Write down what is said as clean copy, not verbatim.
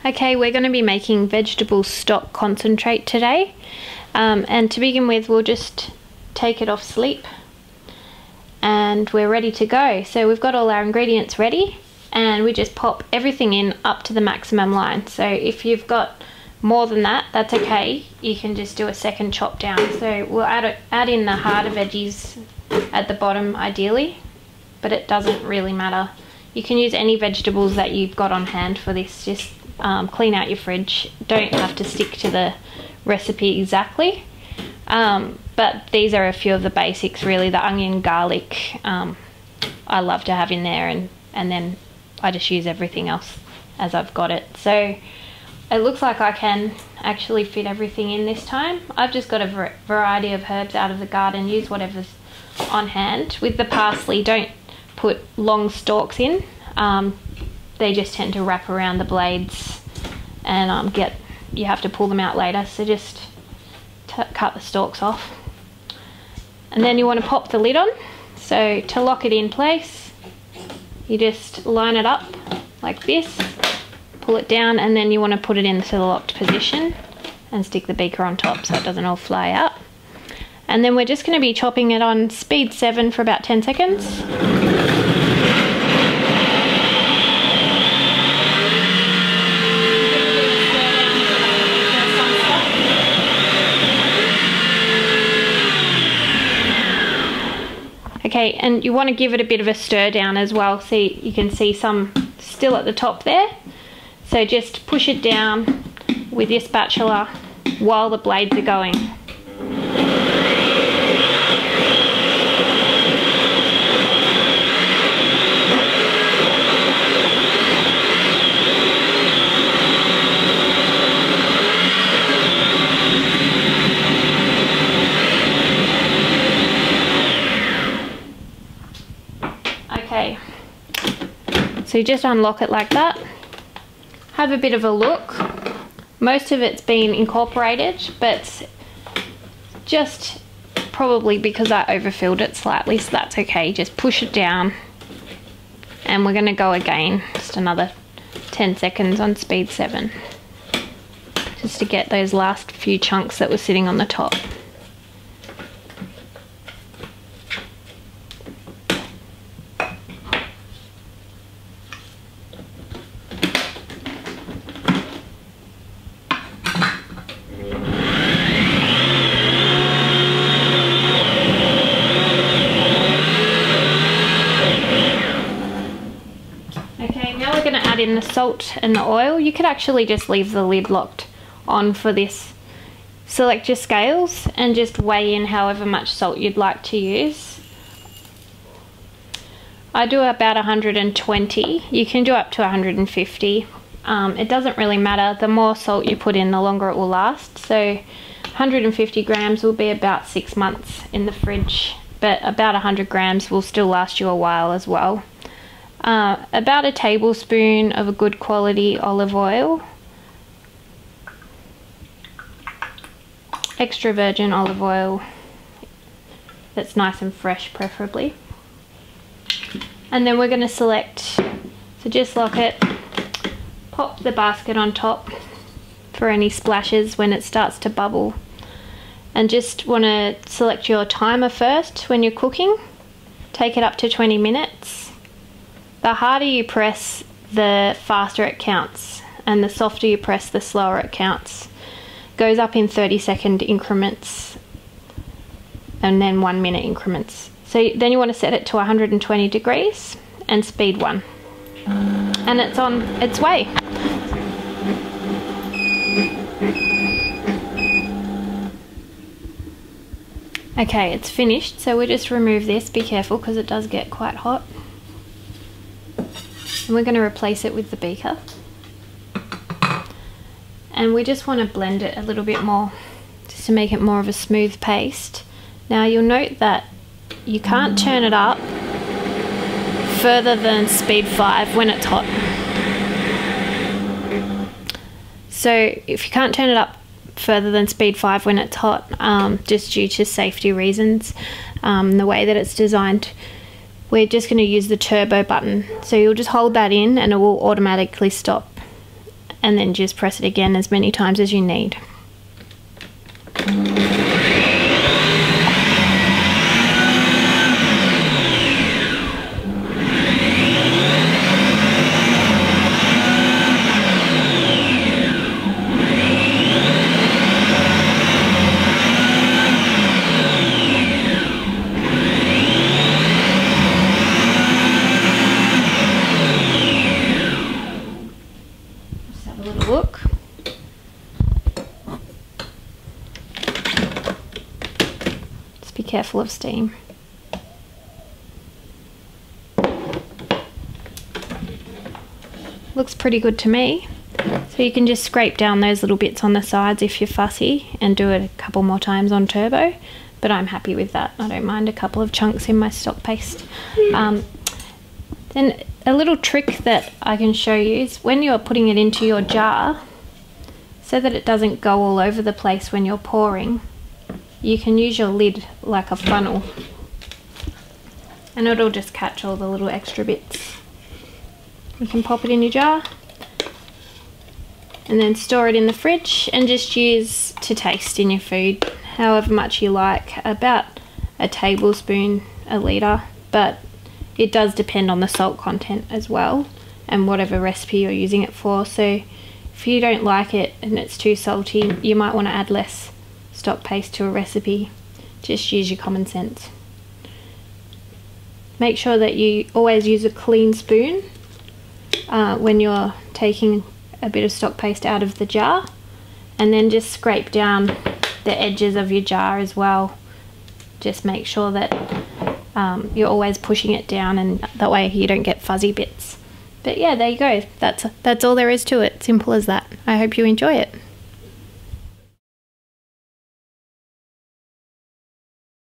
Okay, we're going to be making vegetable stock concentrate today. And to begin with, we'll just take it off sleep and we're ready to go. So we've got all our ingredients ready and we just pop everything in up to the maximum line. So if you've got more than that, that's okay. You can just do a second chop down. So we'll add in the harder veggies at the bottom ideally, but it doesn't really matter. You can use any vegetables that you've got on hand for this. Just clean out your fridge. Don't have to stick to the recipe exactly, but these are a few of the basics really. The onion, garlic, I love to have in there, and then I just use everything else as I've got it. So it looks like I can actually fit everything in this time. I've just got a variety of herbs out of the garden. Use whatever's on hand. With the parsley, don't put long stalks in. They just tend to wrap around the blades and you have to pull them out later, so just cut the stalks off. And then you want to pop the lid on. So to lock it in place, you just line it up like this, pull it down, and then you want to put it into the locked position and stick the beaker on top so it doesn't all fly out. And then we're just going to be chopping it on speed 7 for about 10 seconds. Okay, and you want to give it a bit of a stir down as well. See, you can see some still at the top there. So just push it down with your spatula while the blades are going. Okay, so you just unlock it like that. Have a bit of a look. Most of it's been incorporated, but just probably because I overfilled it slightly, so that's okay. Just push it down and we're going to go again, just another 10 seconds on speed 7, just to get those last few chunks that were sitting on the top. In the salt and the oil. You could actually just leave the lid locked on for this. Select your scales and just weigh in however much salt you'd like to use. I do about 120. You can do up to 150. It doesn't really matter. The more salt you put in, the longer it will last. So 150 grams will be about 6 months in the fridge, but about 100 grams will still last you a while as well. About a tablespoon of a good quality olive oil, extra virgin olive oil that's nice and fresh preferably. And then we're going to select, so just lock it, pop the basket on top for any splashes when it starts to bubble, and just want to select your timer first when you're cooking. Take it up to 20 minutes. The harder you press, the faster it counts, and the softer you press, the slower it counts. Goes up in 30-second increments and then 1-minute increments. So then you want to set it to 120 degrees and speed 1. And it's on its way. Okay, it's finished, so we'll just remove this. Be careful because it does get quite hot. And we're going to replace it with the beaker. And we just want to blend it a little bit more, just to make it more of a smooth paste. Now you'll note that you can't turn it up further than speed 5 when it's hot. So if you can't turn it up further than speed 5 when it's hot, just due to safety reasons, the way that it's designed, we're just going to use the turbo button. So you'll just hold that in and it will automatically stop. and then just press it again as many times as you need. Look. Just be careful of steam. Looks pretty good to me. So you can just scrape down those little bits on the sides if you're fussy and do it a couple more times on turbo, but I'm happy with that. I don't mind a couple of chunks in my stock paste. Then a little trick that I can show you is when you're putting it into your jar, so that it doesn't go all over the place when you're pouring, you can use your lid like a funnel and it'll just catch all the little extra bits. You can pop it in your jar and then store it in the fridge and just use to taste in your food however much you like, about a tablespoon a litre, but it does depend on the salt content as well and whatever recipe you're using it for. So if you don't like it and it's too salty, you might want to add less stock paste to a recipe. Just use your common sense. Make sure that you always use a clean spoon when you're taking a bit of stock paste out of the jar, and then just scrape down the edges of your jar as well. Just make sure that you're always pushing it down, and that way you don't get fuzzy bits. But yeah, there you go. That's all there is to it. Simple as that. I hope you enjoy it.